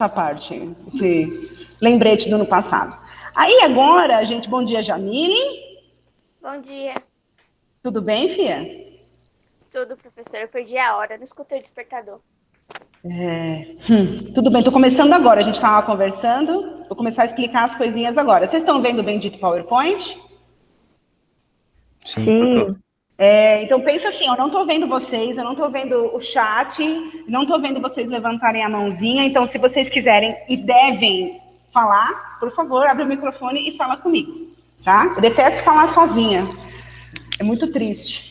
essa parte, esse lembrete do ano passado. Aí agora, gente, bom dia, Jamile. Bom dia. Tudo bem, Fia? Tudo, professora. Eu perdi a hora, não escutei o despertador. Tudo bem, tô começando agora, a gente estava conversando, vou começar a explicar as coisinhas agora. Vocês estão vendo o bendito PowerPoint? Sim. Então pensa assim, eu não estou vendo vocês, eu não estou vendo o chat, não estou vendo vocês levantarem a mãozinha, então se vocês quiserem e devem falar, por favor, abre o microfone e fala comigo, tá? Eu detesto falar sozinha, é muito triste.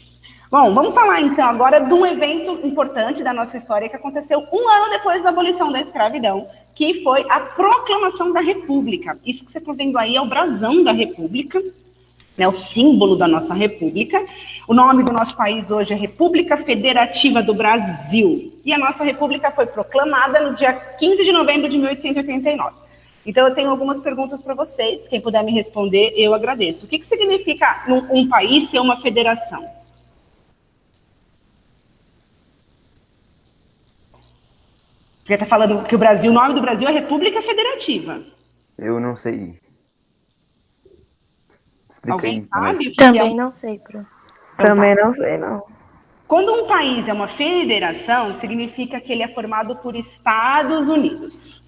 Bom, vamos falar então agora de um evento importante da nossa história que aconteceu 1 ano depois da abolição da escravidão, que foi a proclamação da República. Isso que você está vendo aí é o brasão da República, né, o símbolo da nossa república. O nome do nosso país hoje é República Federativa do Brasil. E a nossa república foi proclamada no dia 15 de novembro de 1889. Então, eu tenho algumas perguntas para vocês. Quem puder me responder, eu agradeço. O que significa um país ser uma federação? Porque está falando que o nome do Brasil é República Federativa. Eu não sei. Explica Alguém aí, sabe? O que Também não sei, Pro. Também não sei, não. Quando um país é uma federação, significa que ele é formado por Estados Unidos.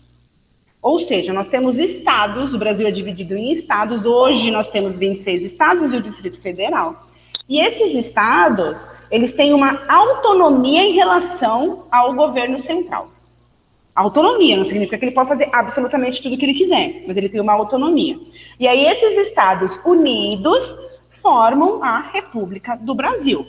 Ou seja, nós temos estados, o Brasil é dividido em estados, hoje nós temos 26 estados e o Distrito Federal. E esses estados, eles têm uma autonomia em relação ao governo central. Autonomia não significa que ele pode fazer absolutamente tudo o que ele quiser, mas ele tem uma autonomia. E aí esses Estados Unidos formam a República do Brasil.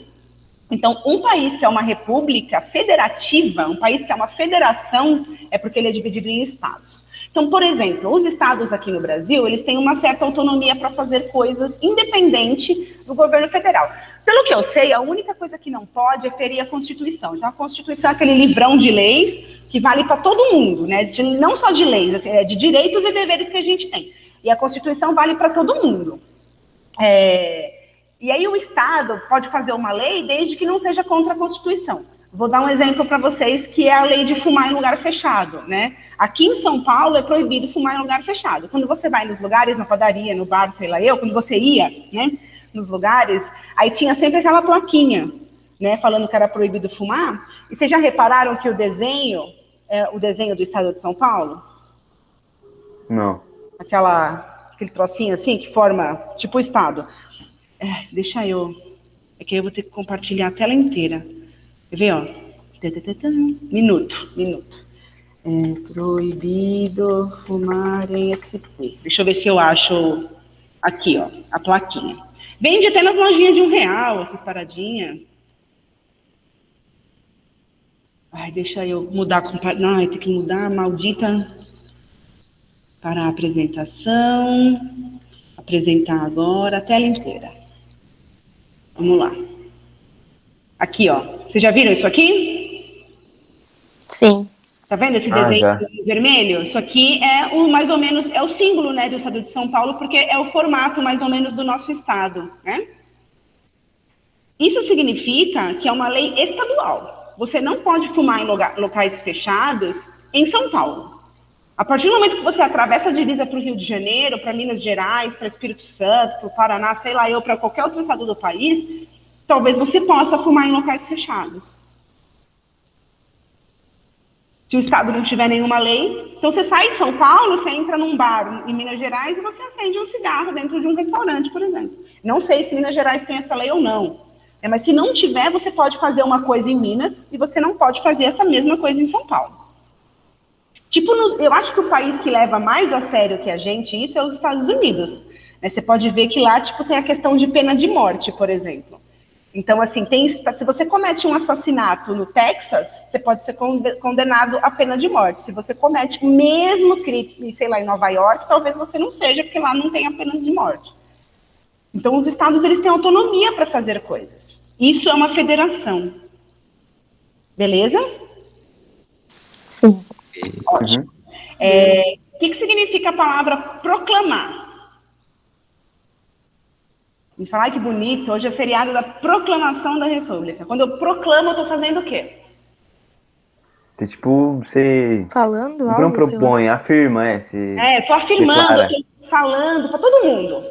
Então, um país que é uma república federativa, um país que é uma federação, é porque ele é dividido em estados. Então, por exemplo, os estados aqui no Brasil, eles têm uma certa autonomia para fazer coisas independente do governo federal. Pelo que eu sei, a única coisa que não pode é ferir a Constituição. Então, a Constituição é aquele livrão de leis que vale para todo mundo, né? Não só de leis, assim, de direitos e deveres que a gente tem. E a Constituição vale para todo mundo. E aí o Estado pode fazer uma lei desde que não seja contra a Constituição. Vou dar um exemplo para vocês, que é a lei de fumar em lugar fechado, né? Aqui em São Paulo é proibido fumar em lugar fechado. Quando você vai nos lugares, na padaria, no bar, sei lá eu, quando você ia, né, nos lugares, aí tinha sempre aquela plaquinha, né, falando que era proibido fumar. E vocês já repararam que o desenho é o desenho do Estado de São Paulo? Não. Aquele trocinho assim que forma tipo o Estado. Deixa eu... É que eu vou ter que compartilhar a tela inteira. Quer ver, ó? Minuto. Proibido fumar em SP. Deixa eu ver se eu acho aqui, ó, a plaquinha. Vende até nas lojinhas de R$1, essas paradinhas. Deixa eu mudar. Tem que mudar a maldita para a apresentação. Apresentar agora a tela inteira. Vamos lá. Aqui, ó. Vocês já viram isso aqui? Sim. Tá vendo esse desenho vermelho? Isso aqui é mais ou menos, é o símbolo, né, do Estado de São Paulo, porque é o formato mais ou menos do nosso estado, né? Isso significa que é uma lei estadual. Você não pode fumar em locais fechados em São Paulo. A partir do momento que você atravessa a divisa para o Rio de Janeiro, para Minas Gerais, para Espírito Santo, para o Paraná, sei lá eu, para qualquer outro estado do país, talvez você possa fumar em locais fechados. Se o estado não tiver nenhuma lei, então você sai de São Paulo, você entra num bar em Minas Gerais e você acende um cigarro dentro de um restaurante, por exemplo. Não sei se Minas Gerais tem essa lei ou não, mas se não tiver, você pode fazer uma coisa em Minas e você não pode fazer essa mesma coisa em São Paulo. Eu acho que o país que leva mais a sério que a gente isso é os Estados Unidos. Você pode ver que lá tem a questão de pena de morte, por exemplo. Então, assim, se você comete um assassinato no Texas, você pode ser condenado à pena de morte. Se você comete o mesmo crime, sei lá, em Nova York, talvez você não seja, porque lá não tem a pena de morte. Então, os estados, eles têm autonomia para fazer coisas. Isso é uma federação. Beleza? Sim. Ótimo. O que significa a palavra proclamar? Me falar que bonito, hoje é feriado da proclamação da República. Quando eu proclamo, eu estou fazendo o quê? Você, tipo, você Falando não algo, sei lá. propõe, afirma, você Tô afirmando, declara. tô falando para todo mundo.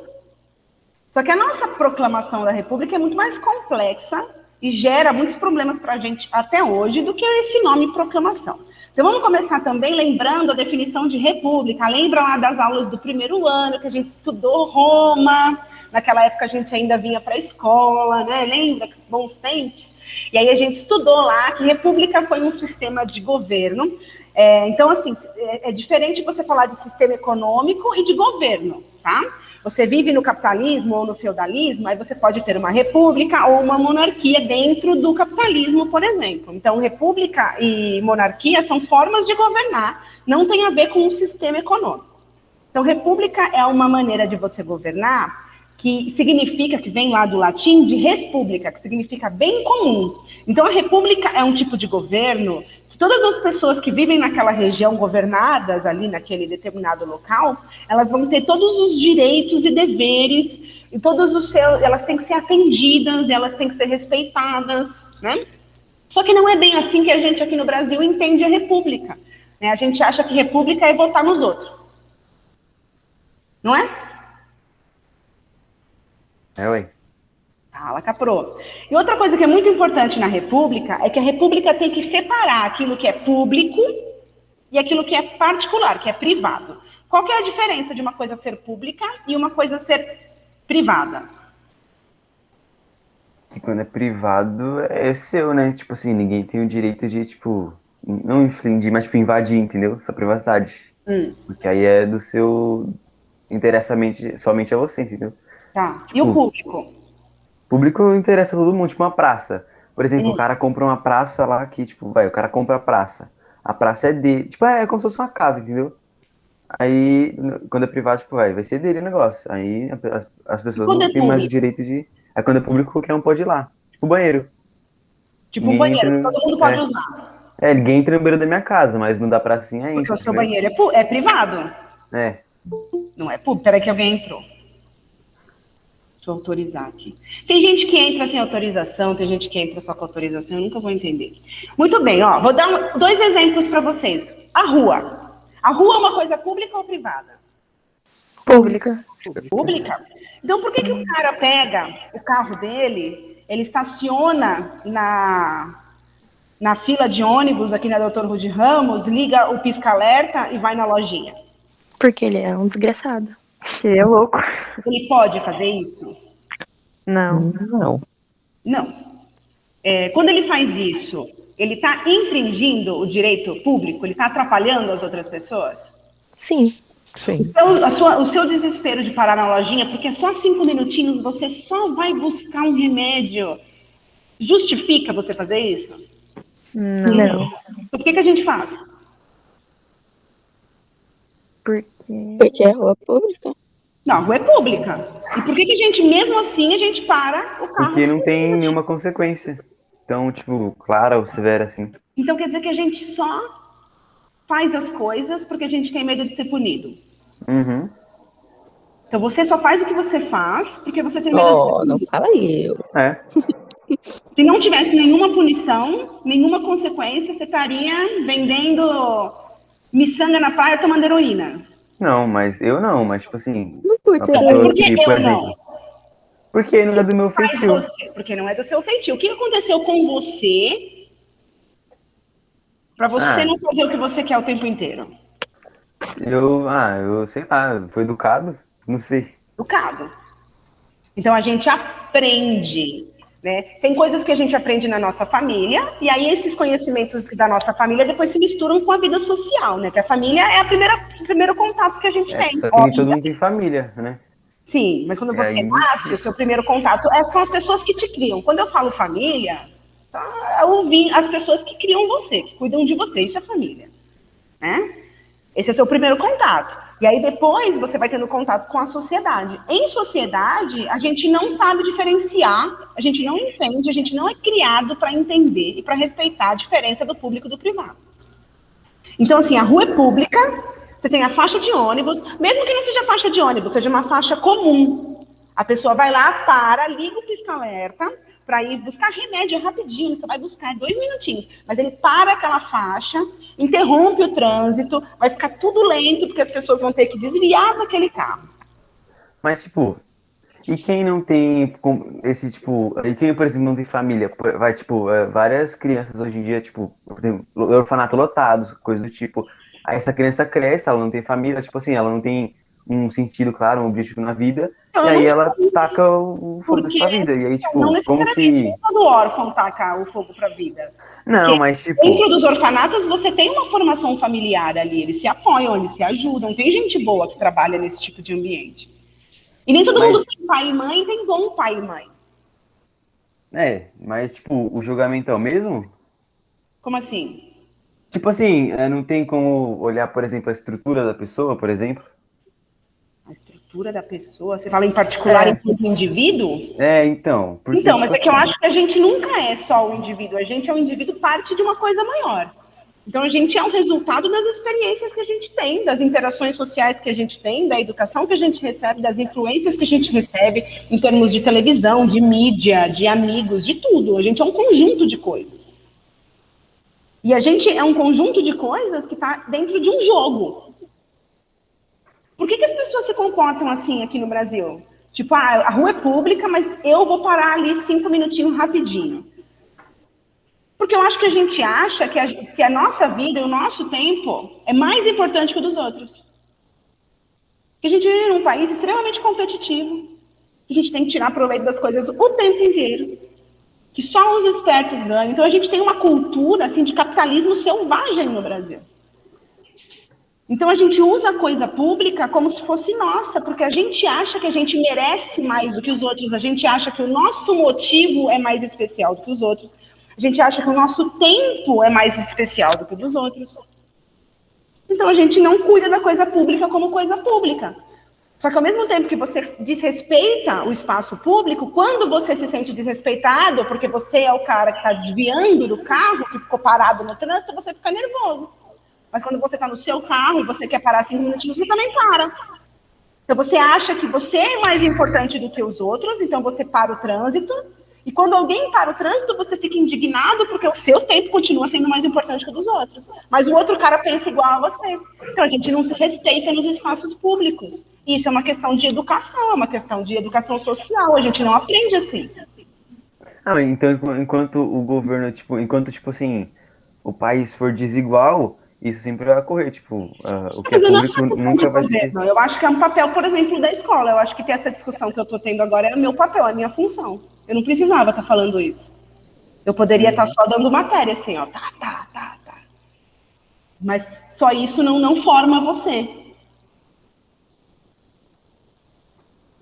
Só que a nossa proclamação da República é muito mais complexa e gera muitos problemas para a gente até hoje do que esse nome proclamação. Então vamos começar também lembrando a definição de república. Lembra lá das aulas do primeiro ano que a gente estudou Roma? Naquela época a gente ainda vinha para a escola, né? Lembra? Bons tempos. E aí a gente estudou lá que república foi um sistema de governo. Então, assim, é diferente você falar de sistema econômico e de governo, tá? Você vive no capitalismo ou no feudalismo, aí você pode ter uma república ou uma monarquia dentro do capitalismo, por exemplo. Então, república e monarquia são formas de governar, não tem a ver com o sistema econômico. Então, república é uma maneira de você governar que significa, que vem lá do latim, de res publica, que significa bem comum. Então, a república é um tipo de governo que todas as pessoas que vivem naquela região, governadas ali naquele determinado local, elas vão ter todos os direitos e deveres, e elas têm que ser atendidas, elas têm que ser respeitadas, né? Só que não é bem assim que a gente aqui no Brasil entende a república, né? A gente acha que república é votar nos outros. Não é? Ué. Fala, caprô. E outra coisa que é muito importante na república é que a república tem que separar aquilo que é público e aquilo que é particular, que é privado. Qual que é a diferença de uma coisa ser pública e uma coisa ser privada? Que quando é privado, é seu, né? Tipo assim, ninguém tem o direito de, tipo, não infringir, mas, tipo, invadir, entendeu? Sua privacidade. Porque aí é do seu... interessa somente a você, entendeu? Tá. E o Tipo, público? público interessa a todo mundo, tipo uma praça. Por exemplo, o cara compra uma praça lá que, tipo, o cara compra a praça. A praça é dele. Tipo, é como se fosse uma casa, entendeu? Aí, quando é privado, tipo, vai ser dele o negócio. Aí as pessoas Quando não é têm mais o público? direito de... Aí quando é público, qualquer um pode ir lá. Tipo, banheiro. Tipo um Ninguém entra banheiro, no... todo mundo pode usar. Ninguém entra no banheiro da minha casa, mas não dá pracinha aí, Porque o seu entendeu? banheiro é privado. É. Não é público. Peraí que alguém entrou. Deixa eu autorizar aqui. Tem gente que entra sem autorização, tem gente que entra só com autorização, eu nunca vou entender. Muito bem, ó, vou dar dois exemplos para vocês. A rua. A rua é uma coisa pública ou privada? Pública. Pública. Então, por que o cara pega o carro dele, ele estaciona na fila de ônibus aqui na Doutor Rude Ramos, liga o pisca-alerta e vai na lojinha? Porque ele é um desgraçado. Que é louco. Ele pode fazer isso? Não. Não. Quando ele faz isso, ele está infringindo o direito público? Ele está atrapalhando as outras pessoas? Sim. O seu desespero de parar na lojinha, porque só 5 minutinhos você só vai buscar um remédio, justifica você fazer isso? Não. Por que a gente faz? Porque é rua pública? Não, a rua é pública. E por que a gente, mesmo assim, a gente para o carro? Porque não tem nenhuma consequência. Então, tipo, clara ou severa, assim. Então quer dizer que a gente só faz as coisas porque a gente tem medo de ser punido. Uhum. Então você só faz o que você faz porque você tem medo de ser punido. Não fala eu. É. Se não tivesse nenhuma punição, nenhuma consequência, você estaria vendendo miçanga na praia tomando heroína. Não, mas eu não, mas tipo assim, Não curto uma pessoa Por que que, por eu exemplo, não? porque não é do meu Faz feitio. você, porque não é do seu feitio. O que aconteceu com você para você não fazer o que você quer o tempo inteiro? Eu sei lá, fui educado, não sei. Educado. Então a gente aprende, né? Tem coisas que a gente aprende na nossa família, e aí esses conhecimentos da nossa família depois se misturam com a vida social, né? Que a família é o primeiro contato que a gente tem. Só que nem todo mundo tem família, né? Sim, mas quando você aí... nasce, o seu primeiro contato são as pessoas que te criam. Quando eu falo família, eu vi as pessoas que criam você, que cuidam de você, isso é família, né? Esse é o seu primeiro contato. E aí depois você vai tendo contato com a sociedade. Em sociedade, a gente não sabe diferenciar, a gente não entende, a gente não é criado para entender e para respeitar a diferença do público e do privado. Então, assim, a rua é pública, você tem a faixa de ônibus, mesmo que não seja faixa de ônibus, seja uma faixa comum. A pessoa vai lá, para, liga o pisca-alerta, para ir buscar remédio rapidinho, ele só vai buscar 2 minutinhos. Mas ele para aquela faixa, interrompe o trânsito, vai ficar tudo lento, porque as pessoas vão ter que desviar daquele carro. Mas, tipo, e quem não tem esse, tipo, e quem, por exemplo, não tem família, vai, tipo, várias crianças hoje em dia, tipo, tem orfanato lotados, coisas do tipo, aí essa criança cresce, ela não tem família, tipo assim, ela não tem um sentido claro, um objetivo na vida, Então, e eu aí não ela taca o fogo porque pra vida, e aí, não tipo, como necessariamente que... todo órfão taca o fogo para a vida. Não, Porque mas, dentro tipo, dos orfanatos você tem uma formação familiar ali, eles se apoiam, eles se ajudam, tem gente boa que trabalha nesse tipo de ambiente. E nem todo mundo mas, tem pai e mãe, tem bom pai e mãe. mas, tipo, o julgamento é o mesmo? Como assim? Tipo assim, não tem como olhar, por exemplo, a estrutura da pessoa, por exemplo? A estrutura da pessoa, você fala em particular É, enquanto indivíduo? então, porque, Então, tipo mas é que eu assim, acho que a gente nunca é só o indivíduo, a gente é um indivíduo parte de uma coisa maior. Então, a gente é um resultado das experiências que a gente tem, das interações sociais que a gente tem, da educação que a gente recebe, das influências que a gente recebe em termos de televisão, de mídia, de amigos, de tudo. A gente é um conjunto de coisas. E a gente é um conjunto de coisas que está dentro de um jogo. Por que as pessoas se comportam assim aqui no Brasil? Tipo, a rua é pública, mas eu vou parar ali 5 minutinhos rapidinho. Porque eu acho que a gente acha que a nossa vida e o nosso tempo é mais importante que o dos outros. Que a gente vive num país extremamente competitivo. Que a gente tem que tirar proveito das coisas o tempo inteiro. Que só os espertos ganham. Então a gente tem uma cultura assim, de capitalismo selvagem no Brasil. Então a gente usa a coisa pública como se fosse nossa, porque a gente acha que a gente merece mais do que os outros, a gente acha que o nosso motivo é mais especial do que os outros, a gente acha que o nosso tempo é mais especial do que o dos outros. Então a gente não cuida da coisa pública como coisa pública. Só que ao mesmo tempo que você desrespeita o espaço público, quando você se sente desrespeitado, porque você é o cara que está desviando do carro, que ficou parado no trânsito, você fica nervoso. Mas quando você está no seu carro e você quer parar 5 minutinhos, você também para. Então você acha que você é mais importante do que os outros, então você para o trânsito. E quando alguém para o trânsito, você fica indignado porque o seu tempo continua sendo mais importante que o dos outros. Mas o outro cara pensa igual a você. Então a gente não se respeita nos espaços públicos. Isso é uma questão de educação, é uma questão de educação social. A gente não aprende assim. então enquanto o governo, tipo, tipo assim, o país for desigual, isso sempre vai ocorrer, tipo, o que é Mas eu não sou público questão de nunca vai ser. governo. Eu acho que é um papel, por exemplo, da escola. Eu acho que ter essa discussão que eu estou tendo agora é o meu papel, é a minha função. Eu não precisava estar falando isso. Eu poderia estar só dando matéria, assim, ó, tá. Mas só isso não forma você.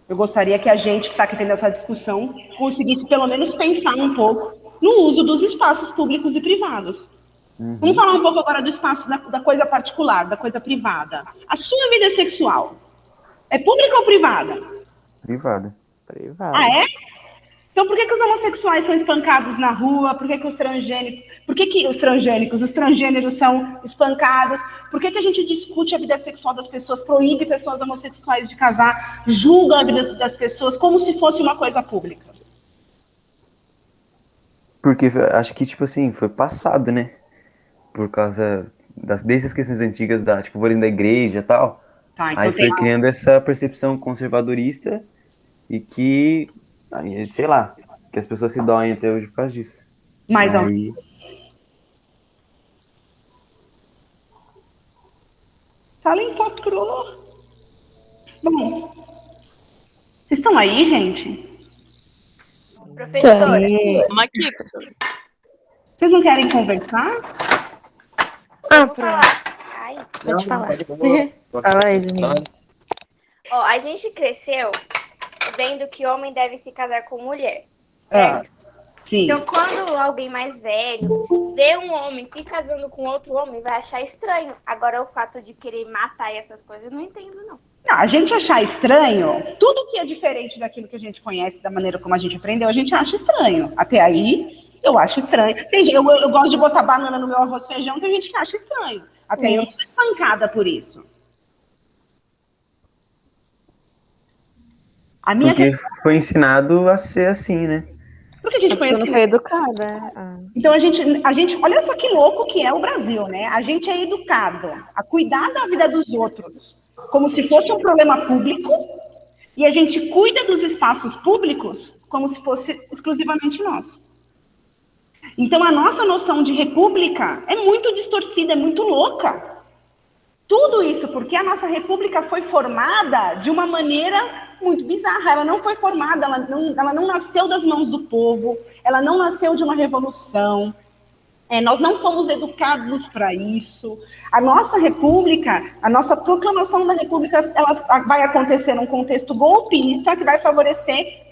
Eu gostaria que a gente que está aqui tendo essa discussão conseguisse pelo menos pensar um pouco no uso dos espaços públicos e privados. Vamos falar um pouco agora do espaço da coisa particular, da coisa privada. A sua vida sexual é pública ou privada? Privada. Ah, é? Então por que os homossexuais são espancados na rua? Por que os transgênicos? Por que os transgêneros são espancados? Por que a gente discute a vida sexual das pessoas, proíbe pessoas homossexuais de casar, julga a vida das pessoas como se fosse uma coisa pública? Porque acho que, tipo assim, foi passado, né? Por causa desde as questões antigas, tipo, por exemplo, da igreja e tal. Tá, então Aí foi criando essa percepção conservadorista e que, sei lá, que as pessoas se doem até hoje por causa disso. Mais aí... Fala em patroa. Bom, vocês estão aí, gente? Professora, Estamos aqui, professora. Vocês não querem conversar? vamos falar. Ai. Pode falar. Fala aí, Juninho. Ó, a gente cresceu vendo que homem deve se casar com mulher, certo? Sim. Então, quando alguém mais velho vê um homem se casando com outro homem, vai achar estranho. Agora, o fato de querer matar essas coisas, eu não entendo, não. Não, a gente achar estranho, tudo que é diferente daquilo que a gente conhece, da maneira como a gente aprendeu, a gente acha estranho. Até aí, eu acho estranho. Eu gosto de botar banana no meu arroz e feijão, tem gente que acha estranho. Até aí eu não sou espancada por isso. Porque foi ensinado a ser assim, né? Porque a gente A foi pessoa não assim. foi educada. Então a gente, olha só que louco que é o Brasil, né? A gente é educado a cuidar da vida dos outros como se fosse um problema público e a gente cuida dos espaços públicos como se fosse exclusivamente nosso. Então a nossa noção de república é muito distorcida, é muito louca. Tudo isso porque a nossa república foi formada de uma maneira muito bizarra. Ela não foi formada, ela não nasceu das mãos do povo, ela não nasceu de uma revolução. Nós não fomos educados para isso. A nossa república, a nossa proclamação da república, ela vai acontecer num contexto golpista que vai favorecer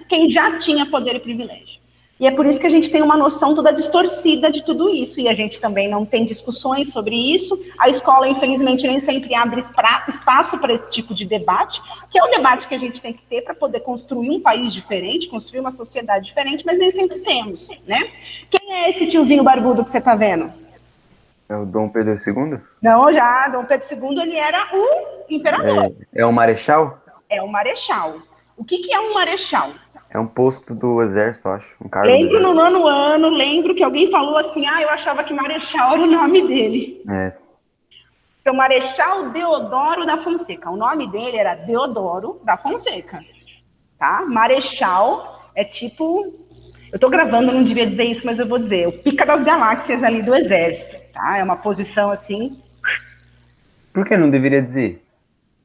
quem já tinha poder e privilégio. E é por isso que a gente tem uma noção toda distorcida de tudo isso, e a gente também não tem discussões sobre isso. A escola, infelizmente, nem sempre abre espaço para esse tipo de debate, que é o debate que a gente tem que ter para poder construir um país diferente, construir uma sociedade diferente, mas nem sempre temos, né? Quem é esse tiozinho barbudo que você está vendo? É o Dom Pedro II? Não, já, Dom Pedro II, ele era o imperador. É o marechal? É o marechal. O que é um marechal? É um posto do exército, acho. Um cargo Lembro no 9º ano, lembro que alguém falou assim, eu achava que marechal era o nome dele. Então, Marechal Deodoro da Fonseca. O nome dele era Deodoro da Fonseca. Tá? Marechal é tipo... Eu tô gravando, eu não devia dizer isso, mas eu vou dizer. O pica das galáxias ali do exército. Tá? É uma posição assim... Por que não deveria dizer?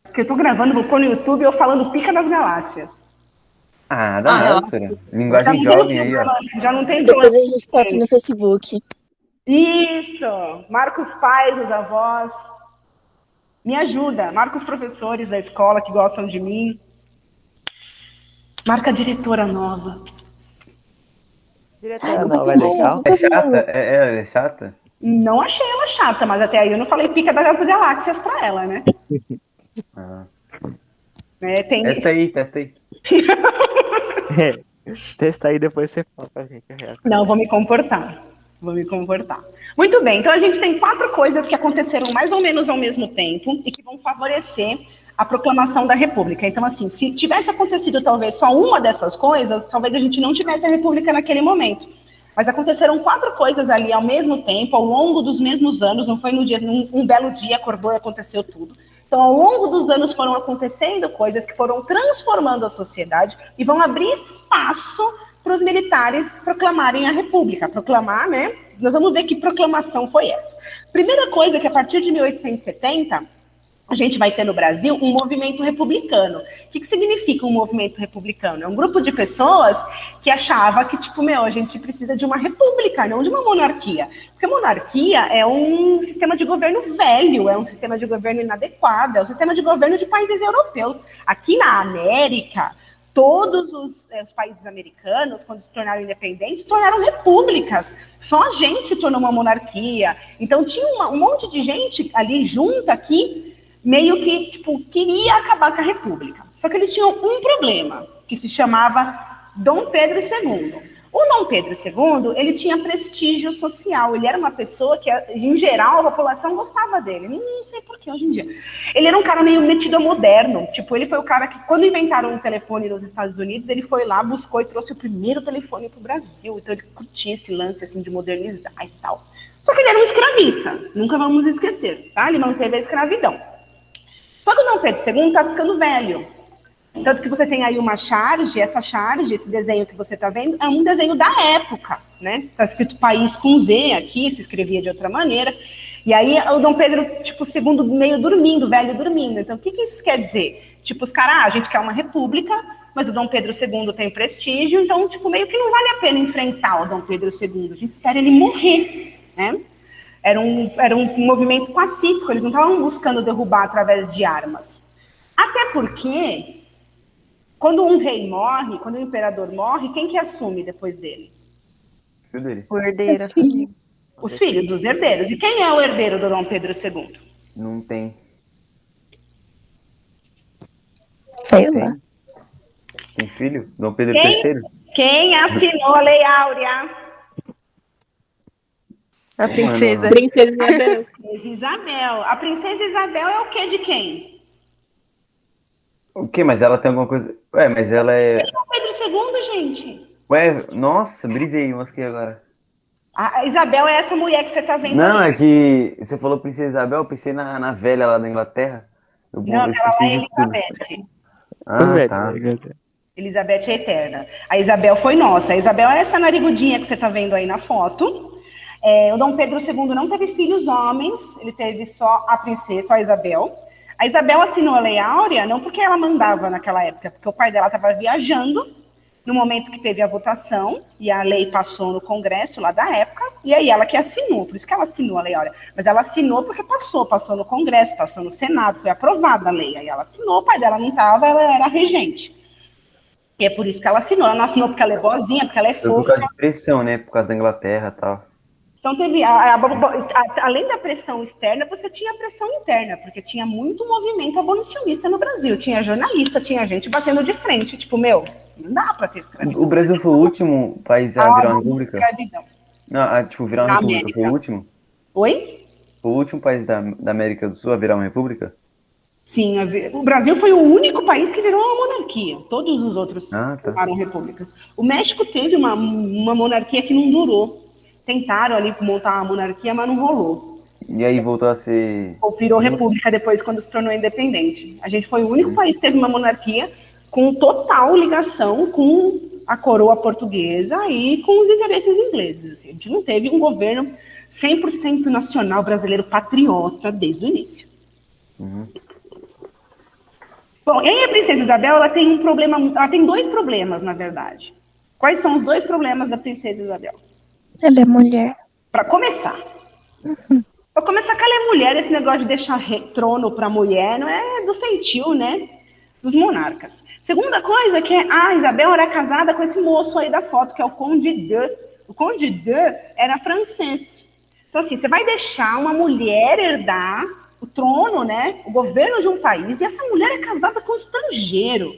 Porque eu tô gravando, vou pôr no YouTube eu falando pica das galáxias. Dá não, linguagem jovem aí, ó. Já não tem Depois a gente passa no Facebook. Isso! Marca os pais, os avós. Me ajuda. Marca os professores da escola que gostam de mim. Marca a diretora nova. Diretora nova é legal? É chata? Ela é chata? Não achei ela chata, mas até aí eu não falei pica das galáxias pra ela, né? Testa aí. Testa aí, depois você fala pra gente a reação. Não, vou me comportar. Muito bem, então a gente tem 4 coisas que aconteceram mais ou menos ao mesmo tempo e que vão favorecer a proclamação da República. Então, assim, se tivesse acontecido talvez só uma dessas coisas, talvez a gente não tivesse a República naquele momento. Mas aconteceram 4 coisas ali ao mesmo tempo, ao longo dos mesmos anos, não foi um belo dia, acordou e aconteceu tudo. Então, ao longo dos anos foram acontecendo coisas que foram transformando a sociedade e vão abrir espaço para os militares proclamarem a República. Proclamar, né? Nós vamos ver que proclamação foi essa. Primeira coisa é que a partir de 1870, a gente vai ter no Brasil um movimento republicano. O que significa um movimento republicano? É um grupo de pessoas que achava que, a gente precisa de uma república, não de uma monarquia. Porque monarquia é um sistema de governo velho, é um sistema de governo inadequado, é um sistema de governo de países europeus. Aqui na América, todos os países americanos, quando se tornaram independentes, se tornaram repúblicas. Só a gente se tornou uma monarquia. Então, tinha um monte de gente ali junta que meio que, queria acabar com a República. Só que eles tinham um problema, que se chamava Dom Pedro II. O Dom Pedro II, ele tinha prestígio social, ele era uma pessoa que, em geral, a população gostava dele. Não sei por que hoje em dia. Ele era um cara meio metido a moderno, ele foi o cara que, quando inventaram o telefone nos Estados Unidos, ele foi lá, buscou e trouxe o primeiro telefone para o Brasil. Então ele curtia esse lance, assim, de modernizar e tal. Só que ele era um escravista, nunca vamos esquecer, tá? Ele manteve a escravidão. Só que o Dom Pedro II está ficando velho. Tanto que você tem aí uma charge, esse desenho que você está vendo, é um desenho da época, né? Está escrito país com Z aqui, se escrevia de outra maneira. E aí o Dom Pedro, II meio dormindo, velho dormindo. Então, o que isso quer dizer? Os caras, a gente quer uma república, mas o Dom Pedro II tem prestígio, então, meio que não vale a pena enfrentar o Dom Pedro II. A gente espera ele morrer, né? Era um movimento pacífico, eles não estavam buscando derrubar através de armas. Até porque, quando um rei morre, quando o imperador morre, quem que assume depois dele? O herdeiro. Os filhos, os herdeiros. E quem é o herdeiro do Dom Pedro II? Não tem. Sei lá. Tem filho? Dom Pedro III? Quem assinou a Lei Áurea? A princesa. Princesa Isabel. Isabel. A princesa Isabel é o quê de quem? O quê? Mas ela tem alguma coisa... mas ela é... Dom Pedro II, gente. Ué, nossa, brisei, mosquei agora. A Isabel é essa mulher que você tá vendo Não, aí. é que você falou Princesa Isabel, eu pensei na velha lá da Inglaterra. Não, Eu aquela lá esqueci é de tudo. Elizabeth. Ô, Ah, tá. velho. Elizabeth é eterna. A Isabel foi nossa. A Isabel é essa narigudinha que você está vendo aí na foto. O Dom Pedro II não teve filhos homens, ele teve só a princesa, só a Isabel. A Isabel assinou a Lei Áurea não porque ela mandava naquela época, porque o pai dela estava viajando no momento que teve a votação, e a lei passou no Congresso lá da época, e aí ela que assinou, por isso que ela assinou a Lei Áurea. Mas ela assinou porque passou no Congresso, passou no Senado, foi aprovada a lei. Aí ela assinou, o pai dela não estava, ela era regente. E é por isso que ela assinou. Ela não assinou porque ela é boazinha, porque ela é Foi por fofa. causa de pressão, né? Por causa da Inglaterra e tal. Então, teve além da pressão externa, você tinha a pressão interna, porque tinha muito movimento abolicionista no Brasil. Tinha jornalista, tinha gente batendo de frente. Tipo, meu, não dá pra ter escravidão. O Brasil foi o último país a virar uma república? Escravidão. Não, tipo, virar uma Na república. América. Foi o último? Oi? Foi o último país da América do Sul a virar uma república? Sim, o Brasil foi o único país que virou uma monarquia. Todos os outros Tá. formaram repúblicas. O México teve uma monarquia que não durou. Tentaram ali montar uma monarquia, mas não rolou. E aí voltou a ser... Ou virou república depois, quando se tornou independente. A gente foi o único país que teve uma monarquia com total ligação com a coroa portuguesa e com os interesses ingleses. Assim. A gente não teve um governo 100% nacional brasileiro patriota desde o início. Bom, e aí a princesa Isabel, ela tem um problema, ela tem dois problemas, na verdade. Quais são os dois problemas da princesa Isabel? Ela é mulher. Para começar. Para começar, que ela é mulher, esse negócio de deixar trono para mulher não é do feitio, né? Dos monarcas. Segunda coisa que a Isabel era casada com esse moço aí da foto, que é o Conde de. O Conde de era francês. Então, assim, você vai deixar uma mulher herdar o trono, né? O governo de um país, e essa mulher é casada com um estrangeiro.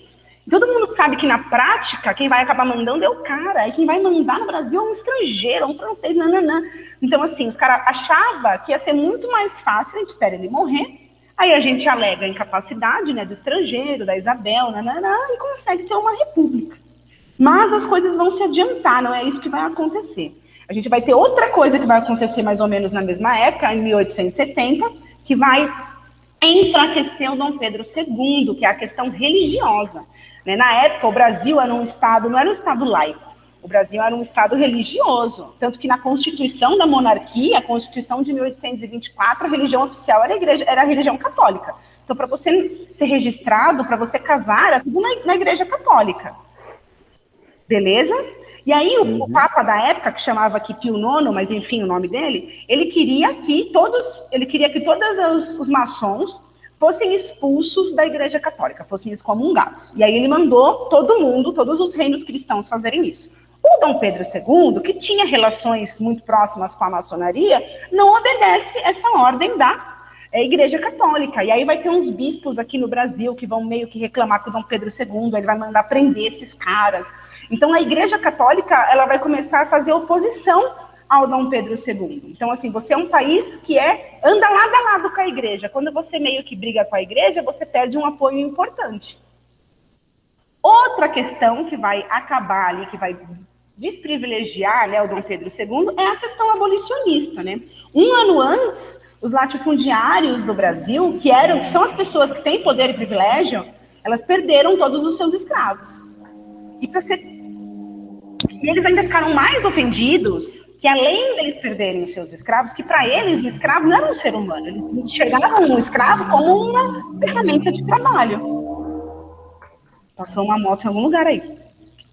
Todo mundo sabe que, na prática, quem vai acabar mandando é o cara. E quem vai mandar no Brasil é um estrangeiro, um francês, nananã. Então, assim, os caras achavam que ia ser muito mais fácil, a gente espera ele morrer. Aí a gente alega a incapacidade, né, do estrangeiro, da Isabel, nananã, e consegue ter uma república. Mas as coisas vão se adiantar, não é isso que vai acontecer. A gente vai ter outra coisa que vai acontecer mais ou menos na mesma época, em 1870, que vai enfraquecer o Dom Pedro II, que é a questão religiosa. Na época, o Brasil era um estado, não era um estado laico, o Brasil era um estado religioso, tanto que na Constituição da monarquia, a Constituição de 1824, a religião oficial era a religião católica. Então, para você ser registrado, para você casar, era tudo na igreja católica. Beleza? E aí o Papa da época, que chamava aqui Pio IX, mas enfim, o nome dele, ele queria que todos os maçons fossem expulsos da Igreja Católica, fossem excomungados. E aí ele mandou todo mundo, todos os reinos cristãos fazerem isso. O Dom Pedro II, que tinha relações muito próximas com a maçonaria, não obedece essa ordem da Igreja Católica. E aí vai ter uns bispos aqui no Brasil que vão meio que reclamar com o Dom Pedro II, ele vai mandar prender esses caras. Então a Igreja Católica, ela vai começar a fazer oposição ao Dom Pedro II. Então, assim, você é um país que anda lado a lado com a igreja. Quando você meio que briga com a igreja, você perde um apoio importante. Outra questão que vai acabar ali, que vai desprivilegiar, né, o Dom Pedro II, é a questão abolicionista, né? Um ano antes, os latifundiários do Brasil, que são as pessoas que têm poder e privilégio, elas perderam todos os seus escravos. E eles ainda ficaram mais ofendidos, que além deles perderem os seus escravos, que para eles o escravo não era um ser humano, eles enxergavam o escravo como uma ferramenta de trabalho. Passou uma moto em algum lugar aí.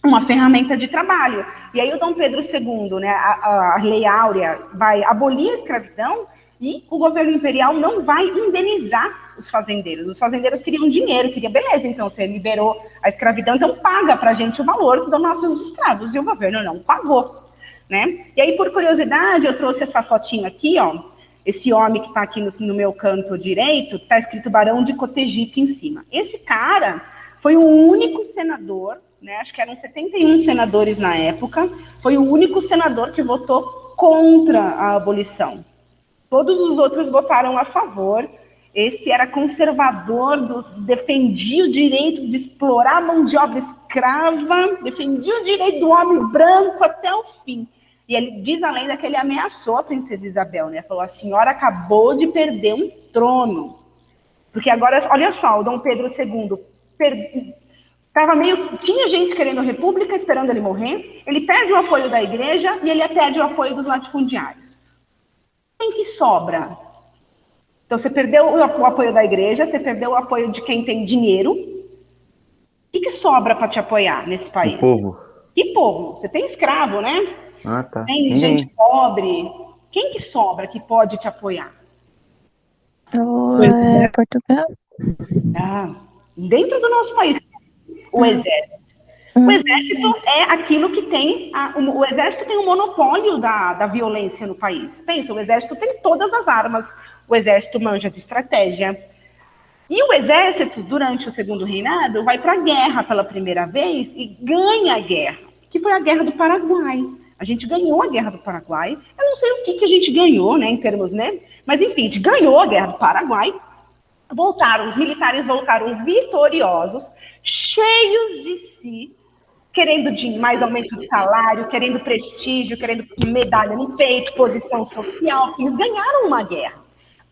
Uma ferramenta de trabalho. E aí o Dom Pedro II, né, a Lei Áurea, vai abolir a escravidão e o governo imperial não vai indenizar os fazendeiros. Os fazendeiros queriam dinheiro, beleza, então você liberou a escravidão, então paga pra gente o valor dos nossos escravos. E o governo não pagou. Né? E aí, por curiosidade, eu trouxe essa fotinho aqui, ó. Esse homem que está aqui no meu canto direito, está escrito Barão de Cotegipe em cima. Esse cara foi o único senador, né? Acho que eram 71 senadores na época, foi o único senador que votou contra a abolição. Todos os outros votaram a favor. Esse era conservador, defendia o direito de explorar a mão de obra escrava, defendia o direito do homem branco até o fim. E ele diz a lenda que ele ameaçou a princesa Isabel, né? Falou: a senhora acabou de perder um trono. Porque agora, olha só, o Dom Pedro II tinha gente querendo a república, esperando ele morrer, ele perde o apoio da igreja e ele perde o apoio dos latifundiários. Quem que sobra? Então você perdeu o apoio da igreja, você perdeu o apoio de quem tem dinheiro. O que sobra para te apoiar nesse país? O povo. Que povo? Você tem escravo, né? Ah, tá. Tem gente pobre. Quem que sobra que pode te apoiar? Portugal. Dentro do nosso país, o exército. O exército é aquilo que tem... o exército tem o monopólio da violência no país. Pensa, o exército tem todas as armas. O exército manja de estratégia. E o exército, durante o segundo reinado, vai para a guerra pela primeira vez e ganha a guerra, que foi a Guerra do Paraguai. A gente ganhou a Guerra do Paraguai. Eu não sei o que a gente ganhou, né, em termos, né? Mas, enfim, a gente ganhou a Guerra do Paraguai. Os militares voltaram vitoriosos, cheios de si, querendo mais aumento de salário, querendo prestígio, querendo medalha no peito, posição social, porque eles ganharam uma guerra.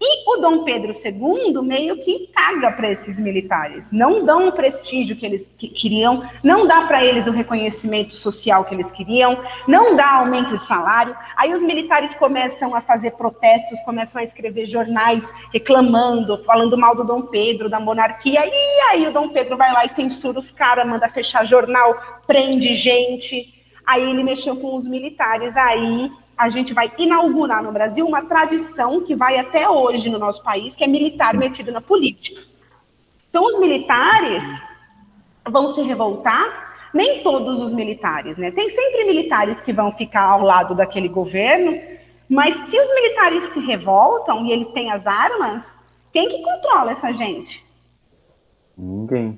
E o Dom Pedro II meio que caga para esses militares, não dão o prestígio que eles queriam, não dá para eles o reconhecimento social que eles queriam, não dá aumento de salário. Aí os militares começam a fazer protestos, começam a escrever jornais reclamando, falando mal do Dom Pedro, da monarquia, e aí o Dom Pedro vai lá e censura os caras, manda fechar jornal, prende gente. Aí ele mexeu com os militares, aí a gente vai inaugurar no Brasil uma tradição que vai até hoje no nosso país, que é militar metido na política. Então, os militares vão se revoltar, nem todos os militares, né? Tem sempre militares que vão ficar ao lado daquele governo, mas se os militares se revoltam e eles têm as armas, quem que controla essa gente? Ninguém.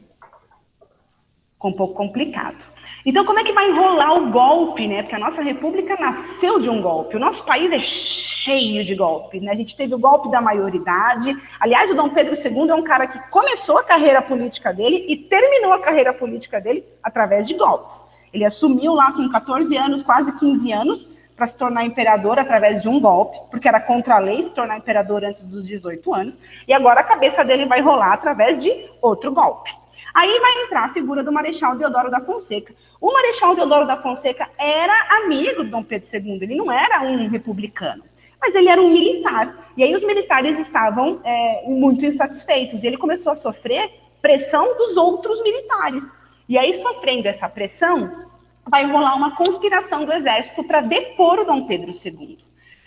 Ficou um pouco complicado. Então, como é que vai rolar o golpe, né? Porque a nossa república nasceu de um golpe. O nosso país é cheio de golpes, né? A gente teve o golpe da maioridade. Aliás, o Dom Pedro II é um cara que começou a carreira política dele e terminou a carreira política dele através de golpes. Ele assumiu lá com 14 anos, quase 15 anos, para se tornar imperador através de um golpe, porque era contra a lei se tornar imperador antes dos 18 anos. E agora a cabeça dele vai rolar através de outro golpe. Aí vai entrar a figura do Marechal Deodoro da Fonseca. O Marechal Deodoro da Fonseca era amigo do Dom Pedro II, ele não era um republicano, mas ele era um militar. E aí os militares estavam muito insatisfeitos, e ele começou a sofrer pressão dos outros militares. E aí, sofrendo essa pressão, vai rolar uma conspiração do exército para depor o Dom Pedro II.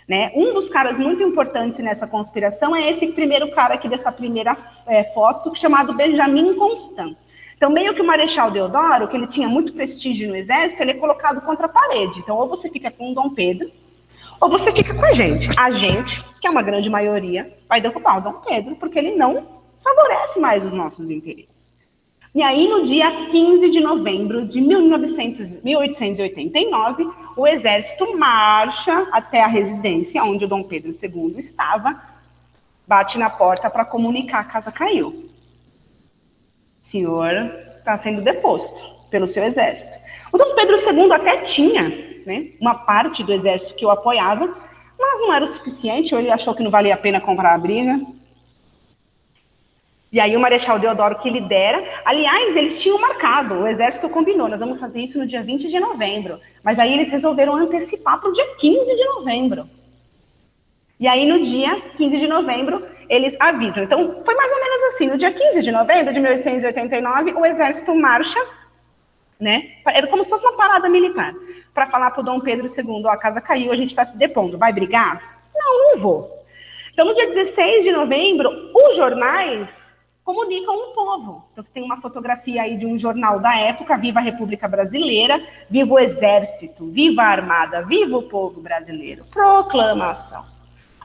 Né? Um dos caras muito importantes nessa conspiração é esse primeiro cara aqui dessa primeira foto, chamado Benjamin Constant. Então, meio que o Marechal Deodoro, que ele tinha muito prestígio no exército, ele é colocado contra a parede. Então, ou você fica com o Dom Pedro, ou você fica com a gente. A gente, que é uma grande maioria, vai derrubar o Dom Pedro, porque ele não favorece mais os nossos interesses. E aí, no dia 15 de novembro de 1889, o exército marcha até a residência onde o Dom Pedro II estava, bate na porta para comunicar que a casa caiu. O senhor está sendo deposto pelo seu exército. O Dom Pedro II até tinha, né, uma parte do exército que o apoiava, mas não era o suficiente, ou ele achou que não valia a pena comprar a briga. E aí o Marechal Deodoro que lidera, aliás, eles tinham marcado, o exército combinou, nós vamos fazer isso no dia 20 de novembro, mas aí eles resolveram antecipar para o dia 15 de novembro. E aí no dia 15 de novembro, eles avisam. Então, foi mais ou menos assim, no dia 15 de novembro de 1889, o exército marcha, né, era como se fosse uma parada militar, para falar para o Dom Pedro II, ó, a casa caiu, a gente está se depondo, vai brigar? Não vou. Então, no dia 16 de novembro, os jornais comunicam o povo. Então, você tem uma fotografia aí de um jornal da época, Viva a República Brasileira, Viva o Exército, Viva a Armada, Viva o povo brasileiro. Proclamação.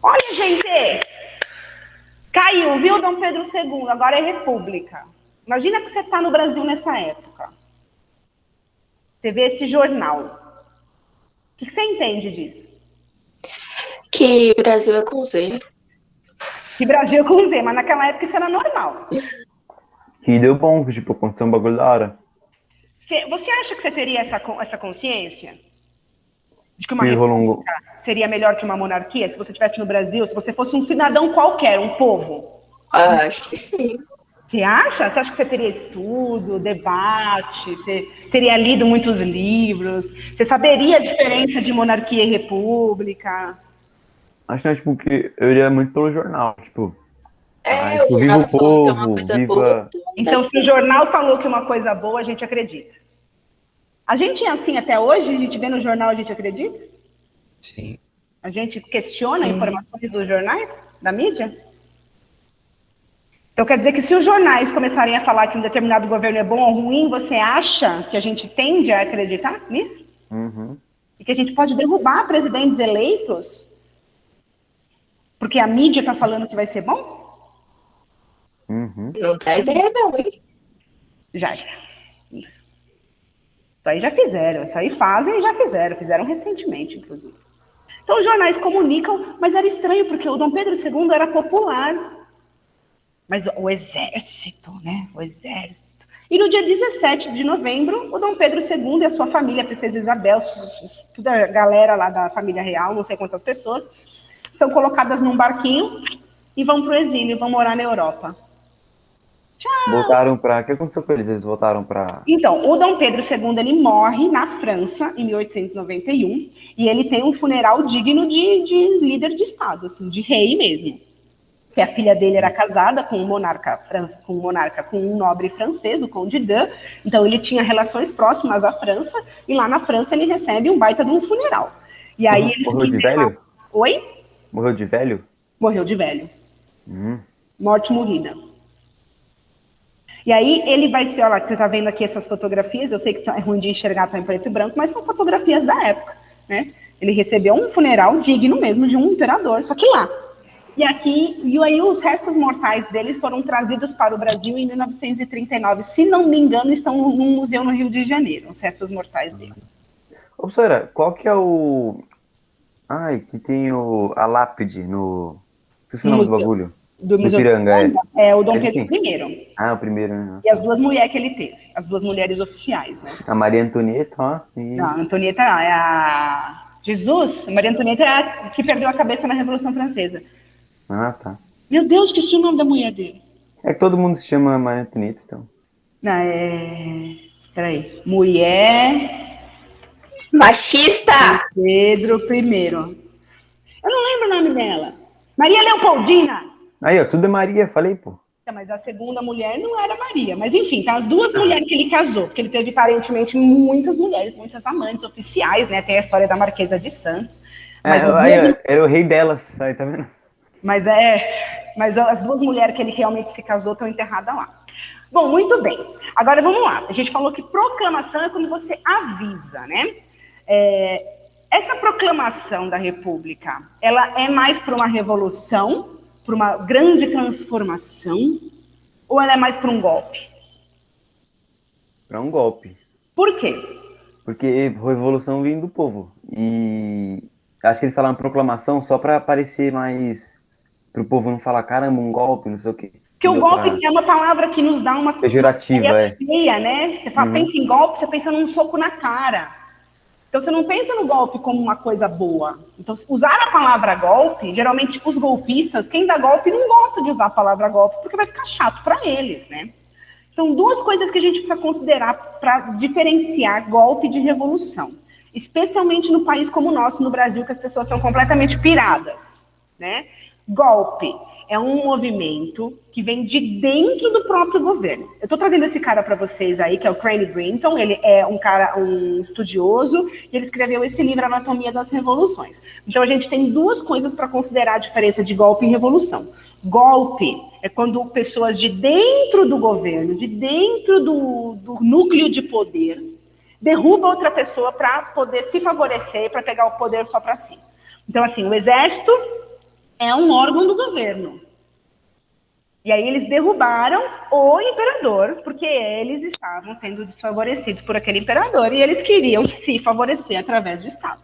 Olha, gente, caiu, viu, Dom Pedro II, agora é República. Imagina que você está no Brasil nessa época. Você vê esse jornal. O que você entende disso? Que Brasil é com Z. Que Brasil é com Z, mas naquela época isso era normal. Que deu bom, tipo, aconteceu um bagulho da hora. Você acha que você teria essa consciência? De que uma E rolou república seria melhor que uma monarquia? Se você estivesse no Brasil, se você fosse um cidadão qualquer, um povo? Acho que sim. Você acha? Você acha que você teria estudo, debate? Você teria lido muitos livros? Você saberia a diferença de monarquia e república? Acho que não, tipo, que eu iria muito pelo jornal, tipo, É, o tipo, jornal viva tá o falando que é uma povo, coisa viva... boa. Então, se o jornal falou que uma coisa boa, a gente acredita. A gente é assim até hoje? A gente vê no jornal, a gente acredita? Sim. A gente questiona informações dos jornais, da mídia? Então, quer dizer que se os jornais começarem a falar que um determinado governo é bom ou ruim, você acha que a gente tende a acreditar nisso? Uhum. E que a gente pode derrubar presidentes eleitos porque a mídia está falando que vai ser bom? Uhum. Não dá ideia não, hein? Já. Isso aí já fizeram. Isso aí fazem e já fizeram. Fizeram recentemente, inclusive. Então, os jornais comunicam, mas era estranho, porque o Dom Pedro II era popular. Mas o exército, né? O exército. E no dia 17 de novembro, o Dom Pedro II e a sua família, a princesa Isabel, toda a galera lá da família real, não sei quantas pessoas, são colocadas num barquinho e vão para o exílio, vão morar na Europa. Voltaram pra... O que aconteceu com eles? Eles voltaram pra... Então, o Dom Pedro II, ele morre na França, em 1891, e ele tem um funeral digno de líder de Estado, assim, de rei mesmo. Que a filha dele era casada com um monarca, com um nobre francês, o Conde d'Eu, então ele tinha relações próximas à França, e lá na França ele recebe um baita de um funeral. E aí ele Morreu de velho? Oi? Morreu de velho? Morreu de velho. Morte morrida. E aí ele vai ser, olha, você tá vendo aqui essas fotografias, eu sei que é ruim de enxergar, tá em preto e branco, mas são fotografias da época, né? Ele recebeu um funeral digno mesmo de um imperador, só que lá. E aqui, e aí os restos mortais dele foram trazidos para o Brasil em 1939. Se não me engano, estão num museu no Rio de Janeiro, os restos mortais dele. Ô, professora, qual que é o... Ai, que tem a lápide no... Esqueci o nome do bagulho. Do No Museu Ipiranga, é o Dom É de Pedro quem? I. Ah, o primeiro, né? E as duas mulheres que ele teve, as duas mulheres oficiais, né? A Maria Antonieta, ó. E... Não, a Antonieta é a... Jesus, a Maria Antonieta é a que perdeu a cabeça na Revolução Francesa. Ah, tá. Meu Deus, esqueci o nome da mulher dele. É que todo mundo se chama Maria Antonieta, então. Não, peraí. Mulher... Machista! Pedro I. Eu não lembro o nome dela. Maria Leopoldina. Aí, ó, tudo é Maria, falei, pô. Mas a segunda mulher não era Maria. Mas enfim, tá as duas mulheres que ele casou, porque ele teve aparentemente muitas mulheres, muitas amantes oficiais, né? Tem a história da Marquesa de Santos. Mas, era o rei delas, aí, tá vendo? mas as duas mulheres que ele realmente se casou estão enterradas lá. Bom, muito bem. Agora vamos lá. A gente falou que proclamação é quando você avisa, né? Essa proclamação da República, ela é mais para uma revolução, para uma grande transformação, ou ela é mais para um golpe? Para um golpe. Por quê? Porque revolução vem do povo. E acho que eles falaram proclamação só para parecer mais... Para o povo não falar, caramba, um golpe, não sei o quê. Porque o golpe é uma palavra que nos dá uma... pejorativa, feia, né? Você fala, pensa em golpe, você pensa num soco na cara. Então, você não pensa no golpe como uma coisa boa. Então, usar a palavra golpe, geralmente os golpistas, quem dá golpe não gosta de usar a palavra golpe, porque vai ficar chato para eles, né? Então, duas coisas que a gente precisa considerar para diferenciar golpe de revolução. Especialmente no país como o nosso, no Brasil, que as pessoas estão completamente piradas, né? Golpe é um movimento que vem de dentro do próprio governo. Eu estou trazendo esse cara para vocês aí, que é o Crane Brinton. Ele é um estudioso, e ele escreveu esse livro, Anatomia das Revoluções. Então, a gente tem duas coisas para considerar a diferença de golpe e revolução. Golpe é quando pessoas de dentro do governo, de dentro do núcleo de poder, derrubam outra pessoa para poder se favorecer, para pegar o poder só para si. Então, assim, o exército é um órgão do governo. E aí eles derrubaram o imperador, porque eles estavam sendo desfavorecidos por aquele imperador, e eles queriam se favorecer através do Estado.